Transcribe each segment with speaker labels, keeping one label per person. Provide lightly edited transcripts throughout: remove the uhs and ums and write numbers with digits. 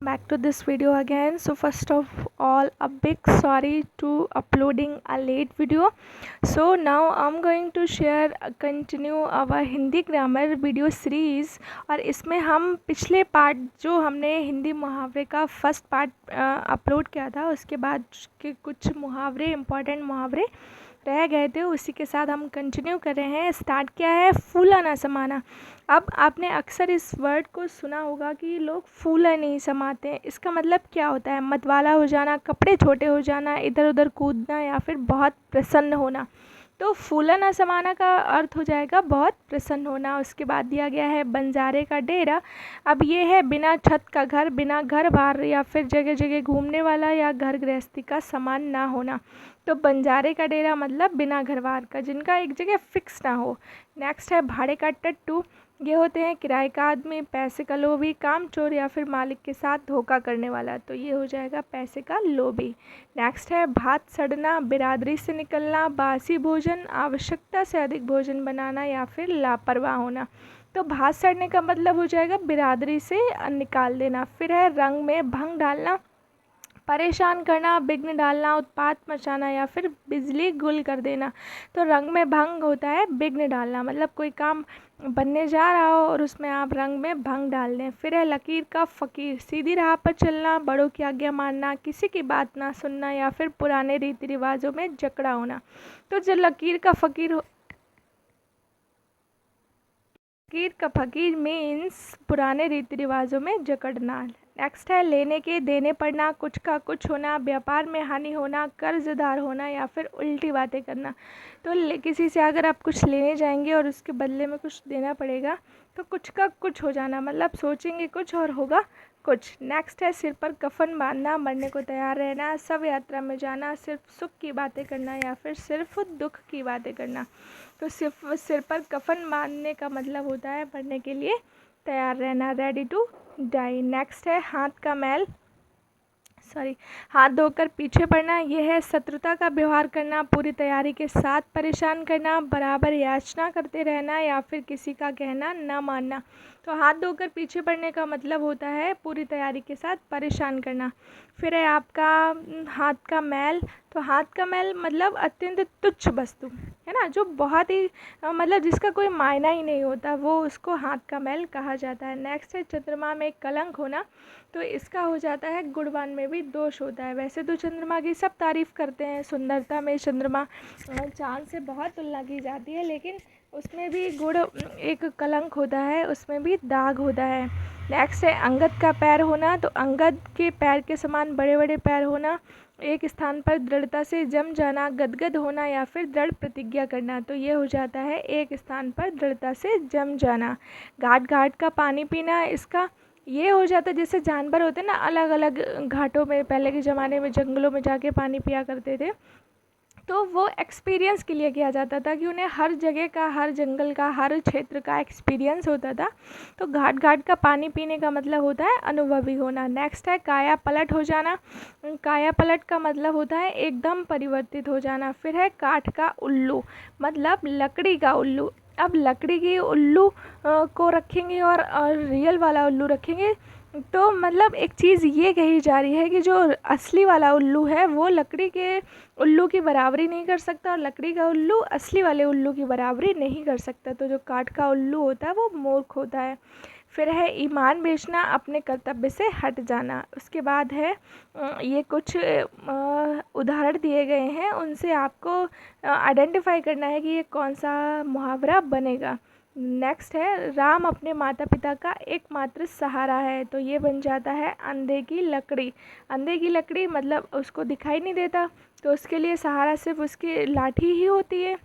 Speaker 1: Back to this video again. So first of all, a big sorry to uploading a late video. So now I'm going to share continue our Hindi grammar video series. और इसमें हम पिछले part जो हमने हिंदी मुहावरे का first part upload किया था, उसके बाद के कुछ मुहावरे, इम्पॉर्टेंट मुहावरे रह गए थे, उसी के साथ हम कंटिन्यू कर रहे हैं। स्टार्ट किया है फूला ना समाना। अब आपने अक्सर इस वर्ड को सुना होगा कि लोग फूला नहीं समाते हैं। इसका मतलब क्या होता है? मतवाला हो जाना, कपड़े छोटे हो जाना, इधर उधर कूदना या फिर बहुत प्रसन्न होना। तो फूला ना समाना का अर्थ हो जाएगा बहुत प्रसन्न होना। उसके बाद दिया गया है बंजारे का डेरा। अब ये है बिना छत का घर, बिना घर बार या फिर जगह जगह घूमने वाला या घर गृहस्थी का सामान ना होना। तो बंजारे का डेरा मतलब बिना घर बार का, जिनका एक जगह फिक्स ना हो। नेक्स्ट है भाड़े का टट्टू। ये होते हैं किराए का आदमी, पैसे का लोभी, काम चोर या फिर मालिक के साथ धोखा करने वाला। तो ये हो जाएगा पैसे का लोभी। नेक्स्ट है भात सड़ना, बिरादरी से निकलना, बासी भोजन, आवश्यकता से अधिक भोजन बनाना या फिर लापरवाह होना। तो भात सड़ने का मतलब हो जाएगा बिरादरी से निकाल देना। फिर है रंग में भंग डालना, परेशान करना, विघ्न डालना, उत्पात मचाना या फिर बिजली गुल कर देना। तो रंग में भंग होता है विघ्न डालना, मतलब कोई काम बनने जा रहा हो और उसमें आप रंग में भंग डाल दें। फिर है लकीर का फ़कीर, सीधी राह पर चलना, बड़ों की आज्ञा मानना, किसी की बात ना सुनना या फिर पुराने रीति रिवाजों में जकड़ा होना। तो जो लकीर का फ़कीर मीन्स पुराने रीति रिवाजों में जकड़ना। नेक्स्ट है लेने के देने पड़ना, कुछ का कुछ होना, व्यापार में हानि होना, कर्जदार होना या फिर उल्टी बातें करना। तो किसी से अगर आप कुछ लेने जाएंगे और उसके बदले में कुछ देना पड़ेगा, तो कुछ का कुछ हो जाना, मतलब सोचेंगे कुछ और होगा कुछ। नेक्स्ट है सिर पर कफन बांधना, मरने को तैयार रहना, सब यात्रा में जाना, सिर्फ सुख की बातें करना या फिर सिर्फ दुख की बातें करना। तो सिर्फ सिर पर कफन बांधने का मतलब होता है मरने के लिए तैयार रहना, रेडी टू डाई। नेक्स्ट है हाथ धोकर पीछे पड़ना। यह है शत्रुता का व्यवहार करना, पूरी तैयारी के साथ परेशान करना, बराबर याचना करते रहना या फिर किसी का कहना न मानना। तो हाथ धोकर पीछे पड़ने का मतलब होता है पूरी तैयारी के साथ परेशान करना। फिर है आपका हाथ का मैल। तो हाथ का मैल मतलब अत्यंत तुच्छ वस्तु, है ना, जो बहुत ही मतलब जिसका कोई मायना ही नहीं होता, वो उसको हाथ का मैल कहा जाता है। नेक्स्ट है चंद्रमा में कलंक होना। तो इसका हो जाता है गुणवान में भी दोष होता है। वैसे तो चंद्रमा की सब तारीफ़ करते हैं, सुंदरता में चंद्रमा चाँद से बहुत तुलना की जाती है, लेकिन उसमें भी गुण एक कलंक होता है, उसमें भी दाग होता है। नेक्स्ट है अंगद का पैर होना। तो अंगद के पैर के समान बड़े बड़े पैर होना, एक स्थान पर दृढ़ता से जम जाना, गदगद होना या फिर दृढ़ प्रतिज्ञा करना। तो ये हो जाता है एक स्थान पर दृढ़ता से जम जाना। घाट घाट का पानी पीना, इसका ये हो जाता है जैसे जानवर होते हैं ना, अलग अलग घाटों में पहले के ज़माने में जंगलों में जाके पानी पिया करते थे, तो वो एक्सपीरियंस के लिए किया जाता था कि उन्हें हर जगह का, हर जंगल का, हर क्षेत्र का एक्सपीरियंस होता था। तो घाट घाट का पानी पीने का मतलब होता है अनुभवी होना। नेक्स्ट है काया पलट हो जाना। काया पलट का मतलब होता है एकदम परिवर्तित हो जाना। फिर है काठ का उल्लू, मतलब लकड़ी का उल्लू। अब लकड़ी की उल्लू को रखेंगे और रियल वाला उल्लू रखेंगे, तो मतलब एक चीज़ ये कही जा रही है कि जो असली वाला उल्लू है वो लकड़ी के उल्लू की बराबरी नहीं कर सकता और लकड़ी का उल्लू असली वाले उल्लू की बराबरी नहीं कर सकता। तो जो काठ का उल्लू होता है वो मूर्ख होता है। फिर है ईमान बेचना, अपने कर्तव्य से हट जाना। उसके बाद है ये कुछ उदाहरण दिए गए हैं, उनसे आपको आइडेंटिफाई करना है कि ये कौन सा मुहावरा बनेगा। नेक्स्ट है राम अपने माता पिता का एकमात्र सहारा है। तो ये बन जाता है अंधे की लकड़ी। अंधे की लकड़ी मतलब उसको दिखाई नहीं देता, तो उसके लिए सहारा सिर्फ उसकी लाठी ही होती है।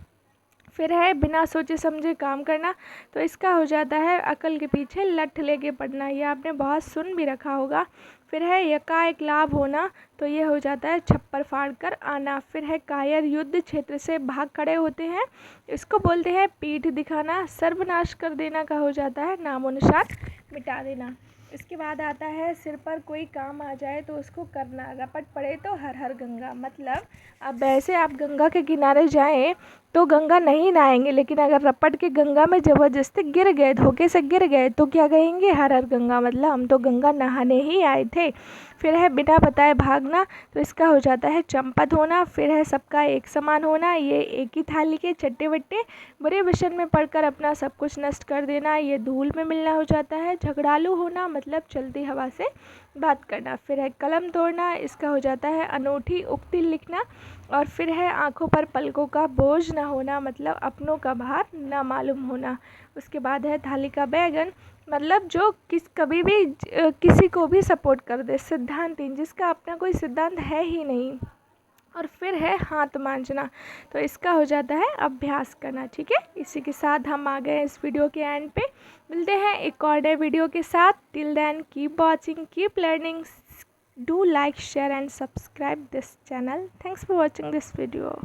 Speaker 1: फिर है बिना सोचे समझे काम करना। तो इसका हो जाता है अकल के पीछे लठ लेके पड़ना। ये आपने बहुत सुन भी रखा होगा। फिर है एकाएक लाभ होना। तो ये हो जाता है छप्पर फाड़ कर आना। फिर है कायर युद्ध क्षेत्र से भाग खड़े होते हैं, इसको बोलते हैं पीठ दिखाना। सर्वनाश कर देना का हो जाता है नामो निशान मिटा देना। इसके बाद आता है सिर पर कोई काम आ जाए तो उसको करना, रपट पड़े तो हर हर गंगा। मतलब अब ऐसे आप गंगा के किनारे जाएं तो गंगा नहीं नहाएंगे, लेकिन अगर रपट के गंगा में ज़बरदस्ती गिर गए, धोखे से गिर गए, तो क्या कहेंगे, हर हर गंगा, मतलब हम तो गंगा नहाने ही आए थे। फिर है बिना बताए भागना, तो इसका हो जाता है चंपत होना। फिर है सबका एक समान होना, ये एक ही थाली के चट्टे बट्टे, बुरे व्यसन में पड़कर अपना सब कुछ नष्ट कर देना, ये धूल में मिलना हो जाता है। झगड़ालू होना मतलब चलती हवा से बात करना। फिर है कलम तोड़ना, इसका हो जाता है अनूठी उक्ति लिखना। और फिर है आँखों पर पलकों का बोझ न होना, मतलब अपनों का भार न मालूम होना। उसके बाद है थाली का बैगन, मतलब जो कभी भी किसी को भी सपोर्ट कर दे, सिद्धांतहीन, जिसका अपना कोई सिद्धांत है ही नहीं। और फिर है हाथ मांझना, तो इसका हो जाता है अभ्यास करना। ठीक है, इसी के साथ हम आ गए इस वीडियो के एंड पे। मिलते हैं एक और नए वीडियो के साथ। Till then keep watching, keep learning, do like, share and subscribe this channel. Thanks for watching this video.